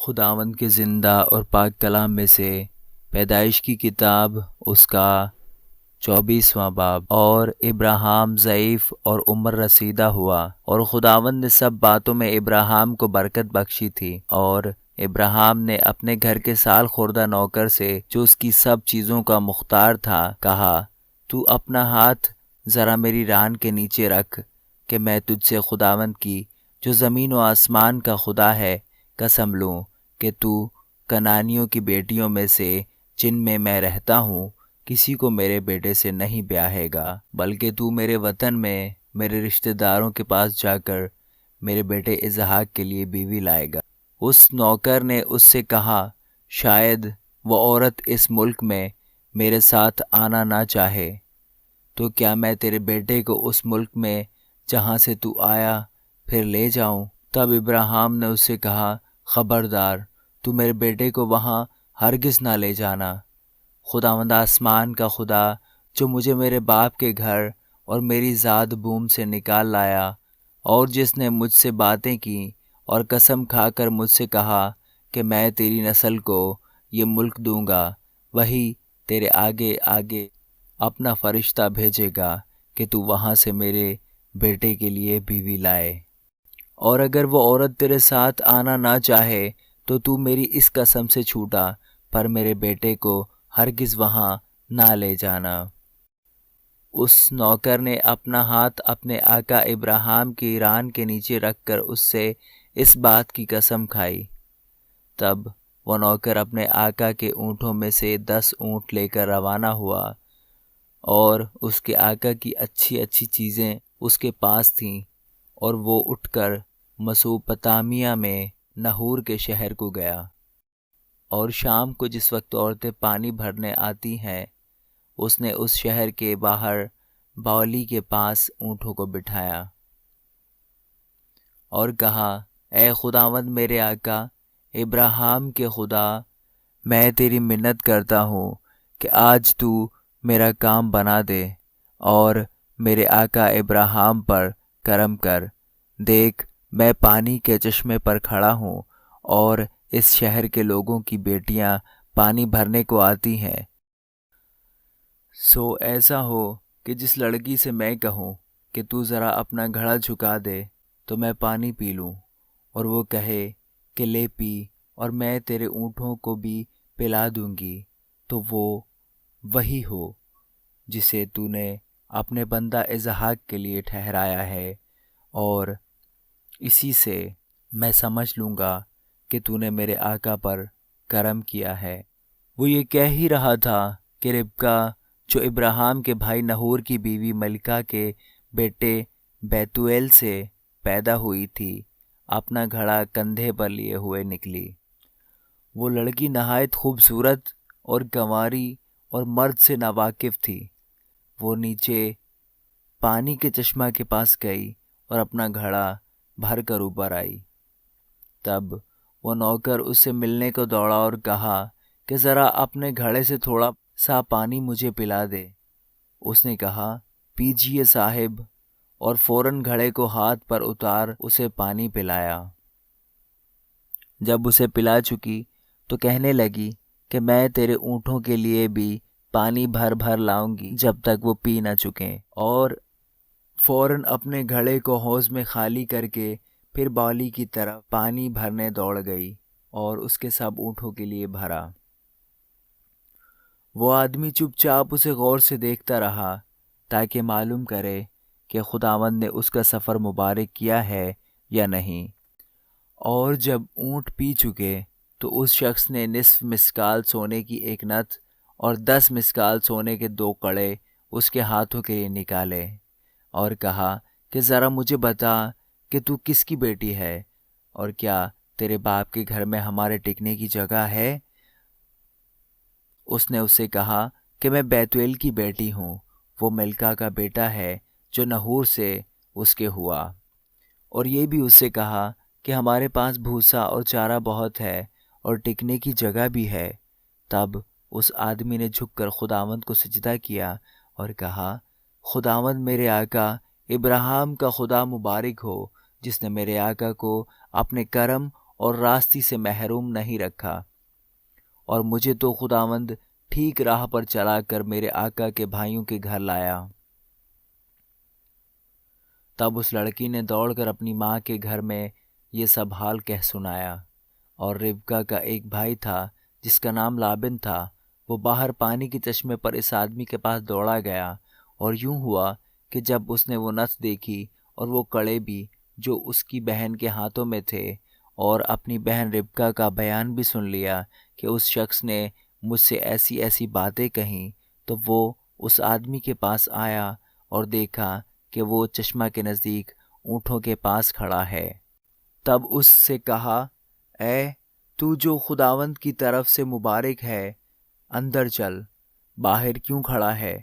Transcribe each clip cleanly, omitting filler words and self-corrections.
خداوند کے زندہ اور پاک کلام میں سے پیدائش کی کتاب اس کا 24واں باب۔ اور ابراہیم ضعیف اور عمر رسیدہ ہوا، اور خداوند نے سب باتوں میں ابراہیم کو برکت بخشی تھی۔ اور ابراہیم نے اپنے گھر کے سال خوردہ نوکر سے جو اس کی سب چیزوں کا مختار تھا کہا، تو اپنا ہاتھ ذرا میری ران کے نیچے رکھ کہ میں تجھ سے خداوند کی جو زمین و آسمان کا خدا ہے قسم لوں کہ تو کنانیوں کی بیٹیوں میں سے جن میں میں رہتا ہوں کسی کو میرے بیٹے سے نہیں بیاہے گا، بلکہ تو میرے وطن میں میرے رشتہ داروں کے پاس جا کر میرے بیٹے اسحاق کے لیے بیوی لائے گا۔ اس نوکر نے اس سے کہا، شاید وہ عورت اس ملک میں میرے ساتھ آنا نہ چاہے تو کیا میں تیرے بیٹے کو اس ملک میں جہاں سے تو آیا پھر لے جاؤں؟ تب ابراہیم نے اس سے کہا، خبردار، تو میرے بیٹے کو وہاں ہرگز نہ لے جانا۔ خداوند آسمان کا خدا جو مجھے میرے باپ کے گھر اور میری زاد بوم سے نکال لایا، اور جس نے مجھ سے باتیں کی اور قسم کھا کر مجھ سے کہا کہ میں تیری نسل کو یہ ملک دوں گا، وہی تیرے آگے آگے اپنا فرشتہ بھیجے گا کہ تو وہاں سے میرے بیٹے کے لیے بیوی لائے۔ اور اگر وہ عورت تیرے ساتھ آنا نہ چاہے تو میری اس قسم سے چھوٹا، پر میرے بیٹے کو ہرگز وہاں نہ لے جانا۔ اس نوکر نے اپنا ہاتھ اپنے آقا ابراہیم کی ران کے نیچے رکھ کر اس سے اس بات کی قسم کھائی۔ تب وہ نوکر اپنے آقا کے اونٹوں میں سے 10 اونٹ لے کر روانہ ہوا، اور اس کے آقا کی اچھی اچھی چیزیں اس کے پاس تھیں، اور وہ اٹھ کر مسوپتامیہ میں نحور کے شہر کو گیا۔ اور شام کو جس وقت عورتیں پانی بھرنے آتی ہیں، اس نے اس شہر کے باہر باولی کے پاس اونٹوں کو بٹھایا اور کہا، اے خداوند میرے آقا ابراہیم کے خدا، میں تیری منت کرتا ہوں کہ آج تو میرا کام بنا دے اور میرے آقا ابراہیم پر کرم کر۔ دیکھ، میں پانی کے چشمے پر کھڑا ہوں، اور اس شہر کے لوگوں کی بیٹیاں پانی بھرنے کو آتی ہیں۔ سو ایسا ہو کہ جس لڑکی سے میں کہوں کہ تو ذرا اپنا گھڑا جھکا دے تو میں پانی پی لوں، اور وہ کہے کہ لے پی، اور میں تیرے اونٹوں کو بھی پلا دوں گی، تو وہ وہی ہو جسے تو نے اپنے بندہ اسحاق کے لیے ٹھہرایا ہے، اور اسی سے میں سمجھ لوں گا کہ تو نے میرے آقا پر کرم کیا ہے۔ وہ یہ کہہ ہی رہا تھا کہ ربکا جو ابراہیم کے بھائی نحور کی بیوی ملکہ کے بیٹے بیتویل سے پیدا ہوئی تھی، اپنا گھڑا کندھے پر لیے ہوئے نکلی۔ وہ لڑکی نہایت خوبصورت اور گنواری اور مرد سے ناواقف تھی۔ وہ نیچے پانی کے چشمہ کے پاس گئی اور اپنا گھڑا بھر کر اوپر آئی۔ تب وہ نوکر اس سے ملنے کو دوڑا اور کہا کہ ذرا اپنے گھڑے سے تھوڑا سا پانی مجھے پلا دے۔ اس نے کہا، پیجیے صاحب، اور فوراً گھڑے کو ہاتھ پر اتار اسے پانی پلایا۔ جب اسے پلا چکی تو کہنے لگی کہ میں تیرے اونٹوں کے لیے بھی پانی بھر بھر لاؤں گی جب تک وہ پی نہ چکیں۔ اور فوراً اپنے گھڑے کو حوض میں خالی کر کے پھر باولی کی طرف پانی بھرنے دوڑ گئی اور اس کے سب اونٹوں کے لیے بھرا۔ وہ آدمی چپ چاپ اسے غور سے دیکھتا رہا تاکہ معلوم کرے کہ خداوند نے اس کا سفر مبارک کیا ہے یا نہیں۔ اور جب اونٹ پی چکے تو اس شخص نے نصف مسکال سونے کی ایک نت اور 10 مسکال سونے کے 2 کڑے اس کے ہاتھوں کے لیے نکالے، اور کہا کہ ذرا مجھے بتا کہ تو کس کی بیٹی ہے، اور کیا تیرے باپ کے گھر میں ہمارے ٹکنے کی جگہ ہے؟ اس نے اس سے کہا کہ میں بیتویل کی بیٹی ہوں، وہ ملکہ کا بیٹا ہے جو نحور سے اس کے ہوا۔ اور یہ بھی اس سے کہا کہ ہمارے پاس بھوسا اور چارہ بہت ہے اور ٹکنے کی جگہ بھی ہے۔ تب اس آدمی نے جھک کر خداوند کو سجدہ کیا اور کہا، خداوند میرے آقا ابراہیم کا خدا مبارک ہو، جس نے میرے آقا کو اپنے کرم اور راستی سے محروم نہیں رکھا، اور مجھے تو خداوند ٹھیک راہ پر چلا کر میرے آقا کے بھائیوں کے گھر لایا۔ تب اس لڑکی نے دوڑ کر اپنی ماں کے گھر میں یہ سب حال کہہ سنایا۔ اور ربکا کا ایک بھائی تھا جس کا نام لابن تھا، وہ باہر پانی کے چشمے پر اس آدمی کے پاس دوڑا گیا، اور یوں ہوا کہ جب اس نے وہ نتھ دیکھی اور وہ کڑے بھی جو اس کی بہن کے ہاتھوں میں تھے، اور اپنی بہن ربکا کا بیان بھی سن لیا کہ اس شخص نے مجھ سے ایسی ایسی باتیں کہیں، تو وہ اس آدمی کے پاس آیا اور دیکھا کہ وہ چشمہ کے نزدیک اونٹوں کے پاس کھڑا ہے۔ تب اس سے کہا، اے تو جو خداوند کی طرف سے مبارک ہے، اندر چل، باہر کیوں کھڑا ہے؟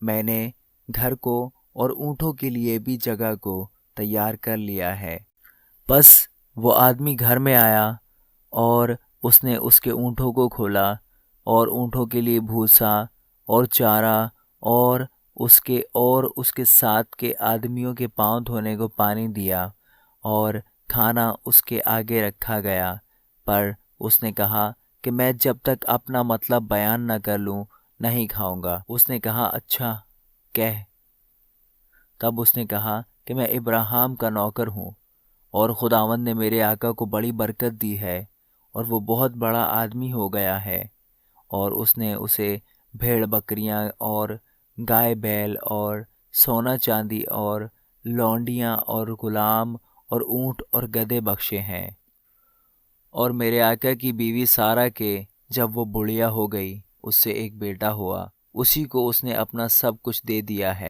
میں نے گھر کو اور اونٹوں کے لیے بھی جگہ کو تیار کر لیا ہے۔ پس وہ آدمی گھر میں آیا، اور اس نے اس کے اونٹوں کو کھولا، اور اونٹوں کے لیے بھوسا اور چارہ، اور اس کے ساتھ کے آدمیوں کے پاؤں دھونے کو پانی دیا، اور کھانا اس کے آگے رکھا گیا۔ پر اس نے کہا کہ میں جب تک اپنا مطلب بیان نہ کر لوں نہیں کھاؤں گا۔ اس نے کہا، اچھا کہہ۔ تب اس نے کہا کہ میں ابراہیم کا نوکر ہوں، اور خداوند نے میرے آقا کو بڑی برکت دی ہے، اور وہ بہت بڑا آدمی ہو گیا ہے، اور اس نے اسے بھیڑ بکریاں اور گائے بیل اور سونا چاندی اور لونڈیاں اور غلام اور اونٹ اور گدھے بخشے ہیں۔ اور میرے آقا کی بیوی سارہ کے جب وہ بڑھیا ہو گئی، اس سے ایک بیٹا ہوا، اسی کو اس نے اپنا سب کچھ دے دیا ہے۔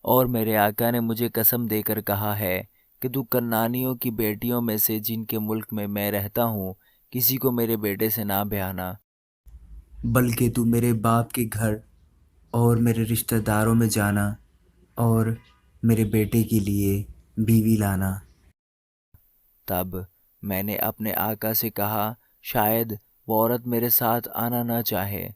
اور میرے آقا نے مجھے قسم دے کر کہا ہے کہ تو کنعانیوں کی بیٹیوں میں سے جن کے ملک میں رہتا ہوں کسی کو میرے بیٹے سے نہ بیانا، بلکہ تو میرے باپ کے گھر اور میرے رشتہ داروں میں جانا اور میرے بیٹے کے لیے بیوی لانا۔ تب میں نے اپنے آقا سے کہا، شاید وہ عورت میرے ساتھ آنا نہ چاہے۔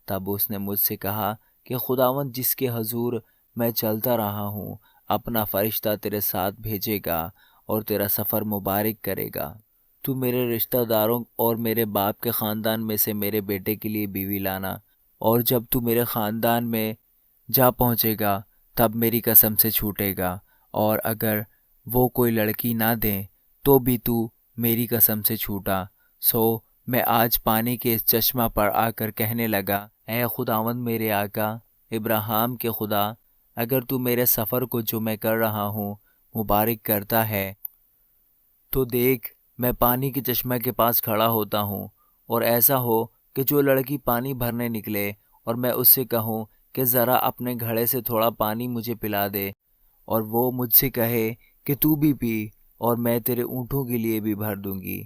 تب اس نے مجھ سے کہا کہ خداوند جس کے حضور میں چلتا رہا ہوں اپنا فرشتہ تیرے ساتھ بھیجے گا اور تیرا سفر مبارک کرے گا۔ تو میرے رشتہ داروں اور میرے باپ کے خاندان میں سے میرے بیٹے کے لیے بیوی لانا، اور جب تو میرے خاندان میں جا پہنچے گا تب میری قسم سے چھوٹے گا، اور اگر وہ کوئی لڑکی نہ دیں تو بھی تو میری قسم سے چھوٹا۔ سو میں آج پانی کے اس چشمہ پر آ کر کہنے لگا، اے خداوند میرے آقا ابراہیم کے خدا، اگر تو میرے سفر کو جو میں کر رہا ہوں مبارک کرتا ہے تو دیکھ میں پانی کے چشمہ کے پاس کھڑا ہوتا ہوں، اور ایسا ہو کہ جو لڑکی پانی بھرنے نکلے اور میں اس سے کہوں کہ ذرا اپنے گھڑے سے تھوڑا پانی مجھے پلا دے، اور وہ مجھ سے کہے کہ تو بھی پی اور میں تیرے اونٹوں کے لیے بھی بھر دوں گی،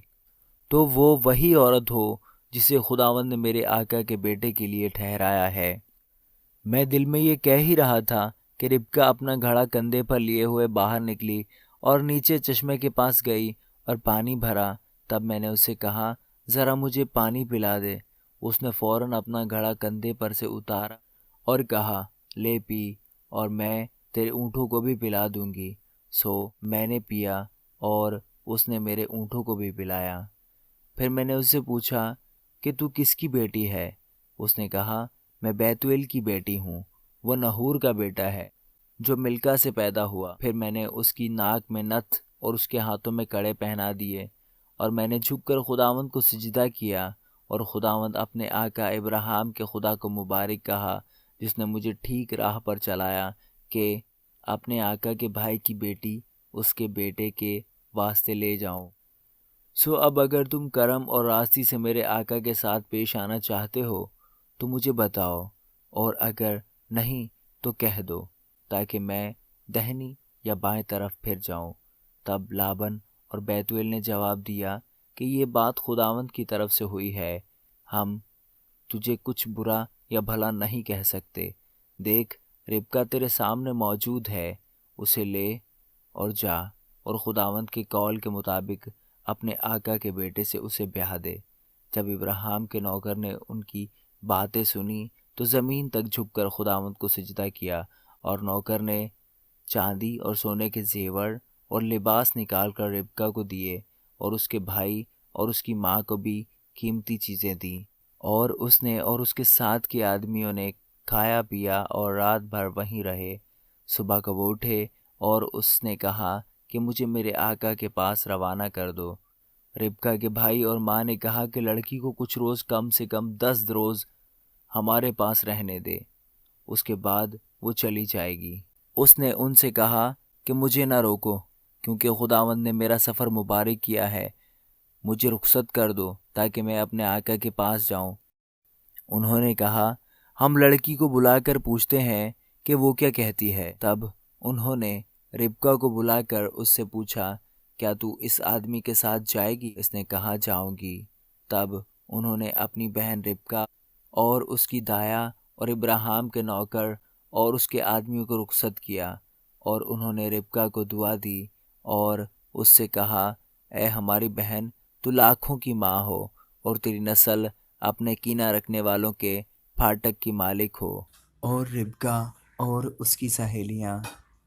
تو وہ وہی عورت ہو جسے خداوند نے میرے آقا کے بیٹے کے لیے ٹھہرایا ہے۔ میں دل میں یہ کہہ ہی رہا تھا کہ ربکا اپنا گھڑا کندھے پر لیے ہوئے باہر نکلی اور نیچے چشمے کے پاس گئی اور پانی بھرا۔ تب میں نے اسے کہا، ذرا مجھے پانی پلا دے۔ اس نے فوراً اپنا گھڑا کندھے پر سے اتارا اور کہا، لے پی اور میں تیرے اونٹوں کو بھی پلا دوں گی۔ سو میں نے پیا اور اس نے میرے اونٹوں کو بھی پلایا۔ پھر میں نے اس سے پوچھا کہ تو کس کی بیٹی ہے؟ اس نے کہا، میں بیتویل کی بیٹی ہوں، وہ نحور کا بیٹا ہے جو ملکا سے پیدا ہوا۔ پھر میں نے اس کی ناک میں نتھ اور اس کے ہاتھوں میں کڑے پہنا دیے، اور میں نے جھک کر خداوند کو سجدہ کیا، اور خداوند اپنے آقا ابراہیم کے خدا کو مبارک کہا جس نے مجھے ٹھیک راہ پر چلایا کہ اپنے آقا کے بھائی کی بیٹی اس کے بیٹے کے واسطے لے جاؤں۔ سو اب اگر تم کرم اور راستی سے میرے آقا کے ساتھ پیش آنا چاہتے ہو تو مجھے بتاؤ، اور اگر نہیں تو کہہ دو تاکہ میں دہنی یا بائیں طرف پھر جاؤں۔ تب لابن اور بیتویل نے جواب دیا کہ یہ بات خداوند کی طرف سے ہوئی ہے، ہم تجھے کچھ برا یا بھلا نہیں کہہ سکتے۔ دیکھ ربکا تیرے سامنے موجود ہے، اسے لے اور جا، اور خداوند کے قول کے مطابق اپنے آقا کے بیٹے سے اسے بیاہ دے۔ جب ابراہیم کے نوکر نے ان کی باتیں سنی تو زمین تک جھک کر خداوند کو سجدہ کیا، اور نوکر نے چاندی اور سونے کے زیور اور لباس نکال کر ربکا کو دیے، اور اس کے بھائی اور اس کی ماں کو بھی قیمتی چیزیں دیں، اور اس نے اور اس کے ساتھ کے آدمیوں نے کھایا پیا اور رات بھر وہیں رہے۔ صبح کو وہ اٹھے اور اس نے کہا کہ مجھے میرے آقا کے پاس روانہ کر دو۔ ربکا کے بھائی اور ماں نے کہا کہ لڑکی کو کچھ روز، کم سے کم 10 روز ہمارے پاس رہنے دے، اس کے بعد وہ چلی جائے گی۔ اس نے ان سے کہا کہ مجھے نہ روکو، کیونکہ خداوند نے میرا سفر مبارک کیا ہے، مجھے رخصت کر دو تاکہ میں اپنے آقا کے پاس جاؤں۔ انہوں نے کہا ہم لڑکی کو بلا کر پوچھتے ہیں کہ وہ کیا کہتی ہے۔ تب انہوں نے ربکا کو بلا کر اس سے پوچھا کیا تو اس آدمی کے ساتھ جائے گی؟ اس نے کہا جاؤں گی۔ تب انہوں نے اپنی بہن ربکا اور اس کی دایا اور ابراہیم کے نوکر اور اس کے آدمیوں کو رخصت کیا، اور انہوں نے ربکا کو دعا دی اور اس سے کہا اے ہماری بہن، تو لاکھوں کی ماں ہو اور تیری نسل اپنے کینہ رکھنے والوں کے پھاٹک کی مالک ہو۔ اور ربکا اور اس کی سہیلیاں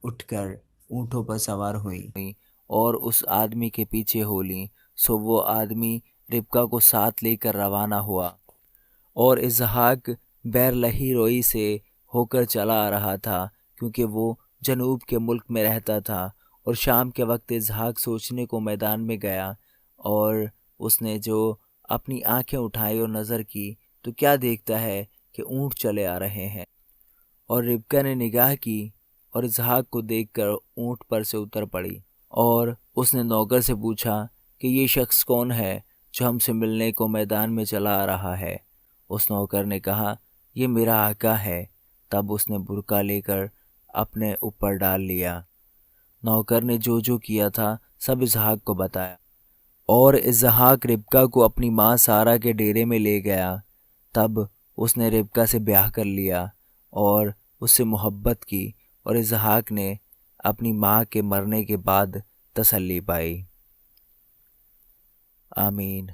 اٹھ کر اونٹوں پر سوار ہوئیں اور اس آدمی کے پیچھے ہو لیں۔ سو وہ آدمی ربکا کو ساتھ لے کر روانہ ہوا، اور اسحاق بیرلہی روئی سے ہو کر چلا آ رہا تھا، کیونکہ وہ جنوب کے ملک میں رہتا تھا۔ اور شام کے وقت اسحاق سوچنے کو میدان میں گیا، اور اس نے جو اپنی آنکھیں اٹھائی اور نظر کی تو کیا دیکھتا ہے کہ اونٹ چلے آ رہے ہیں، اور ربکا نے نگاہ کی اور اسحاق کو دیکھ کر اونٹ پر سے اتر پڑی، اور اس نے نوکر سے پوچھا کہ یہ شخص کون ہے جو ہم سے ملنے کو میدان میں چلا آ رہا ہے؟ اس نوکر نے کہا یہ میرا آقا ہے۔ تب اس نے برقع لے کر اپنے اوپر ڈال لیا۔ نوکر نے جو جو کیا تھا سب اسحاق کو بتایا، اور اسحاق ربکا کو اپنی ماں سارہ کے ڈیرے میں لے گیا۔ تب اس نے ربکا سے بیاہ کر لیا اور اس سے محبت کی، اور اسحاق نے اپنی ماں کے مرنے کے بعد تسلی پائی۔ آمین۔